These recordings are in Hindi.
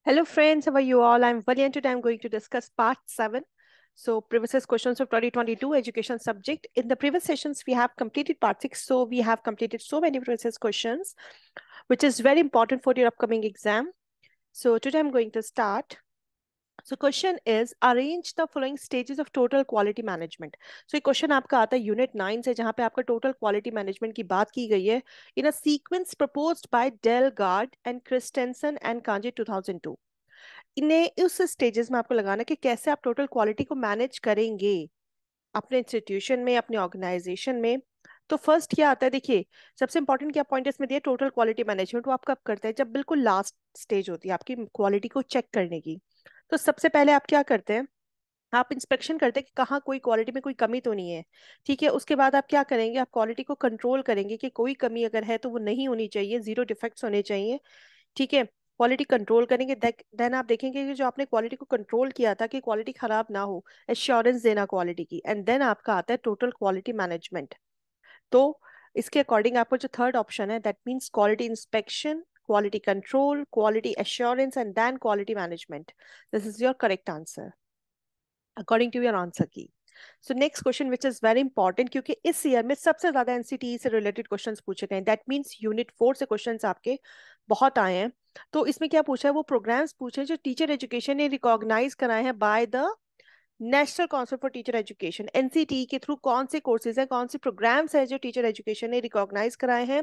Hello friends, how are you all? I'm Vali and today I'm going to discuss part 7. So previous questions of 2022 education subject. In the previous sessions, we have completed part 6. So we have completed so many previous questions, which is very important for your upcoming exam. So today I'm going to start. So question is arrange the following stages of total quality management. So ये क्वेश्चन आपका आता है यूनिट 9 से जहां पे आपका टोटल क्वालिटी मैनेजमेंट की बात की गई है in a sequence proposed by Dahlgaard and Kristensen and Kanji 2002. इन्हें उस स्टेजेस में आपको लगाना कि कैसे आप टोटल क्वालिटी को मैनेज करेंगे अपने इंस्टीट्यूशन में, अपने ऑर्गेनाइजेशन में. तो फर्स्ट क्या आता है, देखिए सबसे इंपॉर्टेंट क्या पॉइंट इसमें दिया, टोटल क्वालिटी मैनेजमेंट. वो आप कब करते हैं? जब बिल्कुल लास्ट स्टेज होती है आपकी क्वालिटी को चेक करने की. तो सबसे पहले आप क्या करते हैं, आप इंस्पेक्शन करते हैं कि कहाँ कोई क्वालिटी में कोई कमी तो नहीं है. ठीक है, उसके बाद आप क्या करेंगे, आप क्वालिटी को कंट्रोल करेंगे कि कोई कमी अगर है तो वो नहीं होनी चाहिए, जीरो डिफेक्ट्स होने चाहिए. ठीक है, क्वालिटी कंट्रोल करेंगे. देन आप देखेंगे कि जो आपने क्वालिटी को कंट्रोल किया था कि क्वालिटी खराब ना हो, एश्योरेंस देना क्वालिटी की. एंड देन आपका आता है टोटल क्वालिटी मैनेजमेंट. तो इसके अकॉर्डिंग आपको जो थर्ड ऑप्शन है that means quality inspection, quality control, quality assurance and then quality management. This is your correct answer according to your answer की. So next question which is very important क्योंकि इस ईयर में सबसे ज्यादा एनसीटी से रिलेटेड क्वेश्चंस पूछे गए. दैट मींस यूनिट 4 से क्वेश्चंस आपके बहुत आए हैं. तो इसमें क्या पूछा है, वो प्रोग्राम्स पूछे जो टीचर एजुकेशन ने रिकॉग्नाइज कराए हैं by the national Council for Teacher education. NCT के थ्रू कौन से कोर्सेज हैं, कौन से प्रोग्राम्स हैं जो टीचर एजुकेशन ने रिकॉग्नाइज कराए हैं,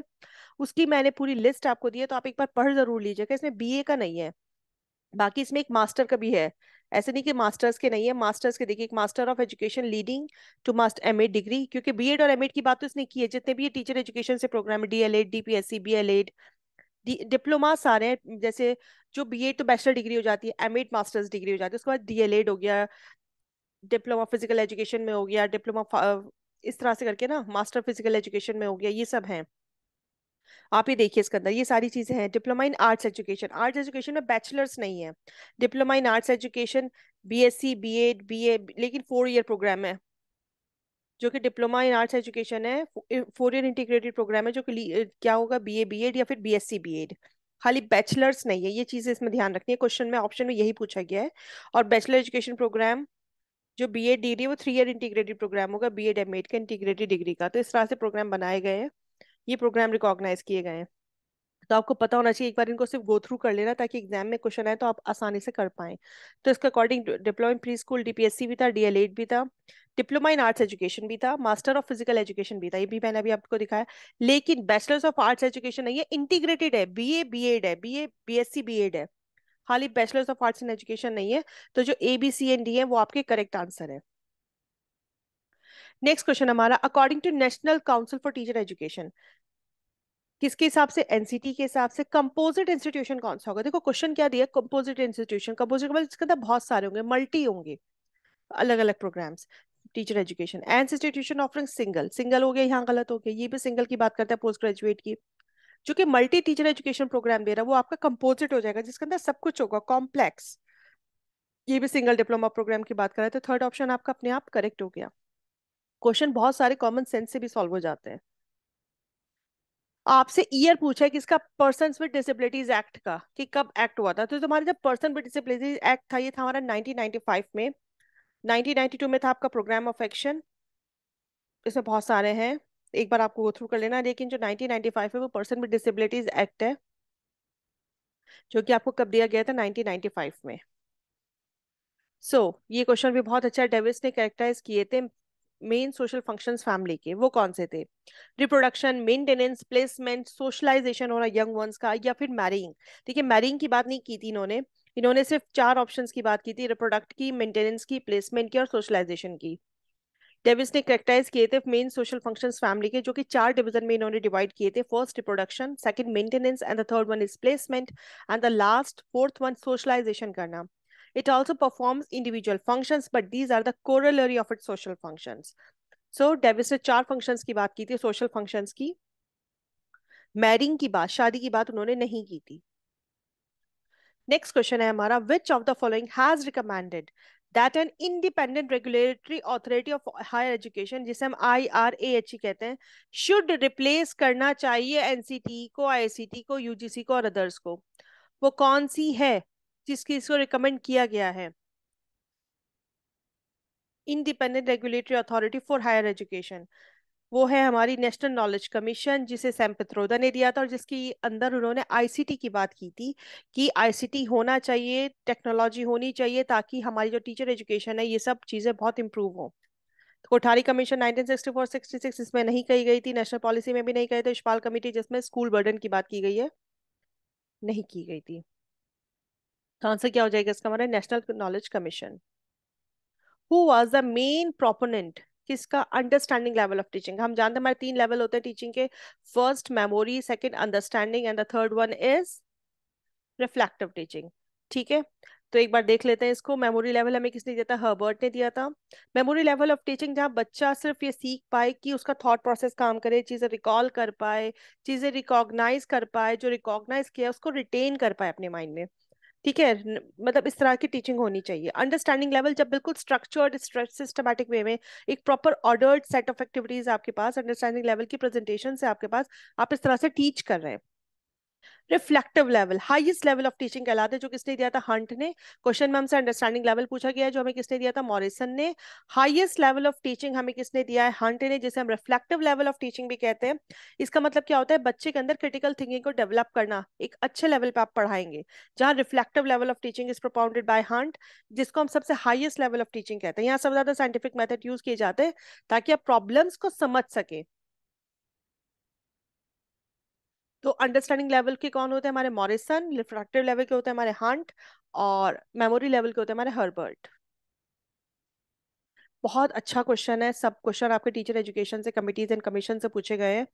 उसकी मैंने पूरी लिस्ट आपको दी है. तो आप एक बार पढ़ जरूर लीजिएगा. इसमें बीए का नहीं है, बाकी इसमें एक मास्टर का भी है. ऐसे नहीं कि मास्टर्स के नहीं है, मास्टर्स के देखिए, एक master of education leading to master MEd degree, क्योंकि बीएड और एमएड की बात तो इसने की है. जितने भी ये टीचर एजुकेशन से प्रोग्राम है, डीएलएड, डीपीएससी, बीएलएड, डिप्लोमा सारे हैं. जैसे जो बीएड तो बैचलर डिग्री हो जाती है, एमएड मास्टर्स डिग्री हो जाती है, उसके बाद डीएलएड हो गया, डिप्लोमा फिजिकल एजुकेशन में हो गया, डिप्लोमा इस तरह से करके ना मास्टर फिजिकल एजुकेशन में हो गया, ये सब हैं. आप ही देखिए इसके अंदर ये सारी चीजें हैं. Diploma in arts education, arts education में बैचलर्स नहीं है. Diploma in arts education, BSc, BEd, BA, लेकिन 4 ईयर प्रोग्राम है. जो कि डिप्लोमा इन आर्ट्स एजुकेशन है, 4 ईयर इंटीग्रेटेड प्रोग्राम है, जो कि क्या होगा, बीए बीएड या फिर बीएससी बीएड. खाली बैचलर्स नहीं है. ये चीजें इसमें ध्यान रखनी है, क्वेश्चन में ऑप्शन में यही पूछा गया है. और बैचलर एजुकेशन प्रोग्राम जो बीएड डिग्री वो 3 ईयर इंटीग्रेटेड प्रोग्राम होगा, बीएड एमएड का इंटीग्रेटेड डिग्री का. तो इस तरह से प्रोग्राम बनाए गए हैं, ये प्रोग्राम रिकॉग्नाइज किए गए हैं. तो आपको पता होना चाहिए, एक बार इनको सिर्फ गो थ्रू कर लेना ताकि एग्जाम में क्वेश्चन आए तो आप आसानी से कर पाएं. तो इसके according diploma in pre school DPSC भी था, डीएलएड भी था, डिप्लोमा इन आर्ट्स एजुकेशन भी था, मास्टर ऑफ फिजिकल एजुकेशन भी था, ये भी मैंने अभी आपको दिखाया. लेकिन बैचलर्स ऑफ आर्ट्स एजुकेशन नहीं है, इंटीग्रेटेड है, बीए बीएड है, बीए बीएससी बीएड है, खाली bachelors of arts in education नहीं है. तो जो A B C and D है वो आपके करेक्ट आंसर है. नेक्स्ट क्वेश्चन हमारा, according to National Council for Teacher Education, किसके हिसाब से, एनसीटी के हिसाब से कंपोजिट इंस्टीट्यूशन कौन सा होगा. देखो क्वेश्चन क्या दिया, कंपोजिट इंस्टीट्यूशन. कंपोजिट मतलब इसके अंदर बहुत सारे होंगे, मल्टी होंगे, अलग अलग programs. Teacher education and institution offering single, single हो गया, यहाँ गलत हो गया, ये भी सिंगल की बात करता है पोस्ट ग्रेजुएट की. जो कि मल्टी टीचर एजुकेशन प्रोग्राम दे रहा है वो आपका कंपोजिट हो जाएगा, जिसके अंदर सब कुछ होगा, कॉम्प्लेक्स. ये भी सिंगल डिप्लोमा प्रोग्राम की बात कर रहे हैं. तो थर्ड ऑप्शन आपका अपने आप करेक्ट हो गया. क्वेश्चन बहुत सारे कॉमन सेंस से भी सॉल्व हो जाते हैं. आपसे ईयर पूछा है किसका, पर्सन विद डिसेबिलिटीज एक्ट का, कि कब एक्ट हुआ था. तो तुम्हारा जब पर्सन विद डिसेबिलिटीज एक्ट था, ये था हमारा 1995 में. 1992 में था आपका प्रोग्राम ऑफ एक्शन. इसमें बहुत सारे हैं, एक बार आपको गो थ्रू कर लेना. लेकिन जो 1995 है वो पर्सन विद डिसेबिलिटीज एक्ट है, जो कि आपको कब दिया गया था, 1995 में. ये क्वेश्चन भी बहुत अच्छा डेविस ने कैरेक्टराइज किए थे. मेन सोशल फंक्शंस फैमिली के वो कौन से थे, रिप्रोडक्शन, मेंटेनेंस, प्लेसमेंट, सोशलाइजेशन होना यंग वंस का, या फिर मैरिंग. देखिए मैरिंग की बात नहीं की थी इन्होंने, इन्होंने सिर्फ 4 ऑप्शंस की बात की थी, रिप्रोडक्ट की, मेंटेनेंस की, प्लेसमेंट की और सोशलाइजेशन की. डेविस ने कैरेक्टराइज किए थे मेन सोशल फंक्शंस फैमिली के, जो कि 4 डिवीजन में इन्होंने डिवाइड किए थे. First reproduction, second maintenance and the third one is placement and the last fourth one socialization करना. It also performs individual functions, but these are the corollary of its social functions. So, Davis ने 4 फंक्शंस की बात की थी, सोशल फंक्शंस की. मैरिंग की बात, शादी की बात उन्होंने नहीं की थी. नेक्स्ट क्वेश्चन है हमारा, which of the following has recommended that an independent regulatory authority of higher education, जिसे हम IRAH कहते हैं, शुड रिप्लेस करना चाहिए एनसीटी को, आईसीटी को, यूजीसी को और अदर्स को. वो कौन सी है? जिसकी इसको रिकमेंड किया गया है? Independent regulatory authority for higher education, वो है हमारी नेशनल नॉलेज कमीशन, जिसे सैम पित्रोदा ने दिया था, और जिसकी अंदर उन्होंने आईसीटी की बात की थी कि आईसीटी होना चाहिए, टेक्नोलॉजी होनी चाहिए, ताकि हमारी जो टीचर एजुकेशन है ये सब चीज़ें बहुत इंप्रूव हो। तो कोठारी कमीशन 1964-66 इसमें नहीं कही गई थी, नेशनल पॉलिसी में भी नहीं कही थी। यशपाल कमेटी जिसमें स्कूल बर्डन की बात की गई है, नहीं की गई थी। तो आंसर क्या हो जाएगा इसका? हमारा national knowledge commission. Who was the main proponent? किसका? Understanding level of teaching. हम जानते हैं हमारे 3 लेवल होते हैं टीचिंग के, first memory, second understanding, and the third one is reflective teaching. ठीक है, तो एक बार देख लेते हैं इसको। मेमोरी लेवल हमें किसने दिया था? हर्बर्ट ने दिया था। मेमोरी लेवल ऑफ टीचिंग, जहाँ बच्चा सिर्फ ये सीख पाए कि उसका थॉट प्रोसेस काम करे, चीजें रिकॉल कर पाए, चीजें रिकॉग्नाइज कर पाए, जो रिकॉग्नाइज किया उसको रिटेन कर पाए अपने माइंड में। ठीक है, मतलब इस तरह की टीचिंग होनी चाहिए। अंडरस्टैंडिंग लेवल, जब बिल्कुल स्ट्रक्चर्ड सिस्टमैटिक वे में एक proper ordered set of activities आपके पास, अंडरस्टैंडिंग लेवल की प्रेजेंटेशन से आपके पास, आप इस तरह से टीच कर रहे हैं। Reflective level highest level of teaching कहलाते हैं, जो किसने दिया था? हंट ने। क्वेश्चन में हमसे अंडरस्टैंडिंग लेवल पूछा गया है, जो हमें किसने दिया था? मॉरिसन ने। हाईएस्ट लेवल ऑफ टीचिंग हमें किसने दिया है? हंट ने, जिसे हम रिफ्लेक्टिव लेवल ऑफ टीचिंग भी कहते हैं। इसका मतलब क्या होता है? बच्चे के अंदर क्रिटिकल थिंकिंग को डेवलप करना, एक अच्छे लेवल पे आप पढ़ाएंगे। जहां reflective level of teaching is propounded bye Hunt, जिसको हम सबसे हाईएस्ट लेवल ऑफ टीचिंग कहते हैं। यहाँ सबसे ज्यादा साइंटिफिक मेथड यूज किए जाते हैं ताकि आप प्रॉब्लम्स को समझ सके। तो अंडरस्टैंडिंग लेवल के कौन होते हैं? हमारे मॉरिसन। रिफ्रैक्टिव लेवल के होते हैं हमारे हंट। और मेमोरी लेवल के होते हैं हमारे हर्बर्ट। बहुत अच्छा क्वेश्चन है। सब क्वेश्चन आपके टीचर एजुकेशन से, कमिटीज एंड कमीशन से पूछे गए हैं।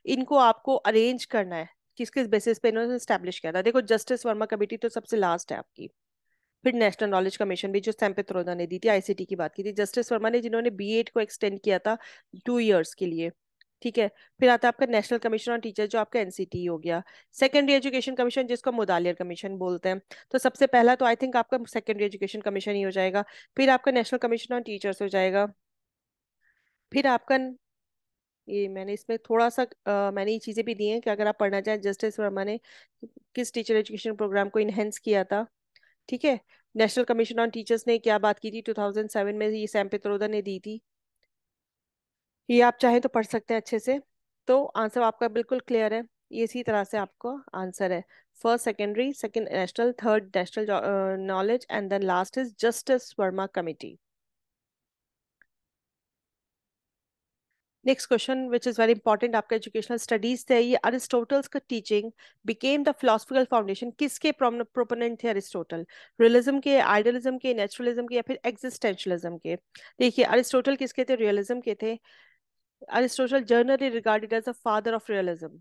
इनको आपको अरेंज करना है, किस किस बेसिस पे इन्होंने स्टैब्लिश किया था। देखो, जस्टिस वर्मा कमेटी तो सबसे लास्ट है आपकी। फिर नेशनल नॉलेज कमीशन भी, जो सैम पित्रोदा ने दी थी। आईसीटी की बात की थी जस्टिस वर्मा ने, जिन्होंने बीएड को एक्सटेंड किया था 2 इयर्स के लिए। ठीक है, फिर आता है आपका नेशनल कमीशन ऑन टीचर, जो आपका एनसीटी हो गया। सेकेंडरी एजुकेशन कमीशन, जिसको मुदालियर कमीशन बोलते हैं। तो सबसे पहला तो आई थिंक आपका सेकेंडरी एजुकेशन कमीशन ही हो जाएगा। फिर आपका नेशनल कमीशन ऑन टीचर्स हो जाएगा। फिर आपका ये, मैंने इसमें थोड़ा सा मैंने ये चीजें भी दी हैं कि अगर आप पढ़ना चाहें, जस्टिस वर्मा ने किस टीचर एजुकेशन प्रोग्राम को इनहेंस किया था। ठीक है, नेशनल कमीशन ऑन टीचर्स ने क्या बात की थी 2007 में, ये सैम पित्रोदा ने दी थी। ये आप चाहें तो पढ़ सकते हैं अच्छे से। तो आंसर आपका बिल्कुल क्लियर है, ये इसी तरह से आपको आंसर है। First secondary, second national, third national knowledge, and then last is justice Verma committee. Next question which is very important, आपका एजुकेशनल स्टडीज थे ये। अरिस्टोटल्स का teaching became the philosophical foundation, किसके प्रोपोनेंट थे अरिस्टोटल? रियलिज्म के, आइडियलिज्म के, नेचुरलिज्म के, या फिर एग्जिस्टेंशलिज्म के? देखिए, अरिस्टोटल किसके थे? रियलिज्म के थे। Aristotle generally regarded as the father of realism.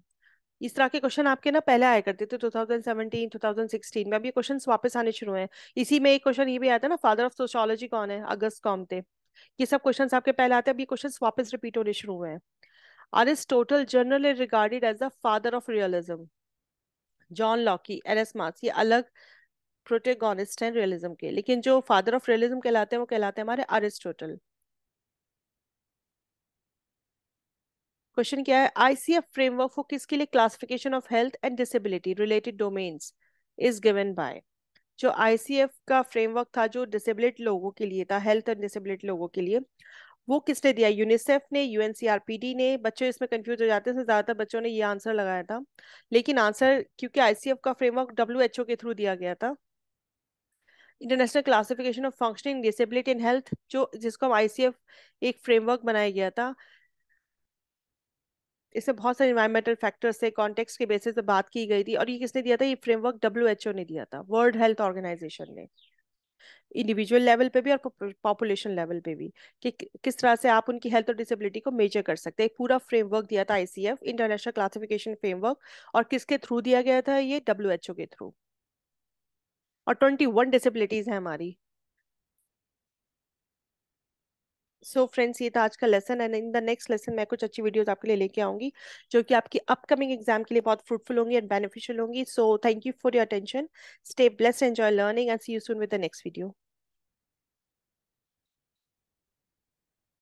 इस तरह के क्वेश्चन आपके ना पहले आया करते थे 2017 2016 में, अब ये क्वेश्चंस वापस आने शुरू हैं। इसी में एक क्वेश्चन ये भी आया था ना, फादर ऑफ सोशियोलॉजी कौन है? अगस्त कॉम्टे। ये सब क्वेश्चंस आपके पहले आते हैं, अब ये क्वेश्चंस वापस रिपीट होने शुरू हुए हैं। Aristotle generally regarded as the father of realism. John Locke, Erasmus, ये अलग प्रोटेगोनिस्ट हैं रियलिज्म के, लेकिन जो फादर ऑफ रियलिज्म कहलाते हैं वो कहलाते हैं हमारे अरिस्टोटल। क्वेश्चन क्या है? आईसीएफ फ्रेमवर्क फॉर किसके लिए? Classification of health and disability related domains is given by. जो आईसीएफ का फ्रेमवर्क था, जो डिसेबिलिटी लोगों के लिए था, हेल्थ एंड डिसेबिलिटी लोगों के लिए, वो किसने दिया? यूनिसेफ ने, यूएनसीआरपीडी ने। बच्चे इसमें कंफ्यूज हो जाते हैं, तो ज्यादातर बच्चों ने ये आंसर लगाया था, लेकिन आंसर, क्योंकि आईसीएफ का फ्रेमवर्क डब्ल्यूएचओ के थ्रू दिया गया था, international classification of functioning disability in health, जो जिसको हम आईसीएफ एक फ्रेमवर्क बनाया गया था। इसमें बहुत सारे इन्वायरमेंटल फैक्टर्स से, कॉन्टेक्स्ट के बेसिस पे बात की गई थी, और ये किसने दिया था? ये फ्रेमवर्क डब्ल्यूएचओ ने दिया था, वर्ल्ड हेल्थ ऑर्गेनाइजेशन ने। इंडिविजुअल लेवल पे भी और पॉपुलेशन लेवल पे भी, कि किस तरह से आप उनकी हेल्थ और डिसेबिलिटी को मेजर कर सकते हैं। एक पूरा फ्रेमवर्क दिया था आईसीएफ, इंटरनेशनल क्लासिफिकेशन फ्रेमवर्क। और किसके थ्रू दिया गया था? ये डब्ल्यूएचओ के थ्रू। और 21 डिसेबिलिटीज हैं हमारी। सो फ्रेंड्स, ये था आज का lesson, and in the next lesson मैं कुछ अच्छी वीडियोस आपके लिए लेके आऊंगी, जो कि आपकी अपकमिंग एग्जाम के लिए बहुत फ्रूटफुल होंगी एंड बेनिफिशियल होंगी। So thank you for your attention, stay blessed, enjoy learning, and see you soon with the next video.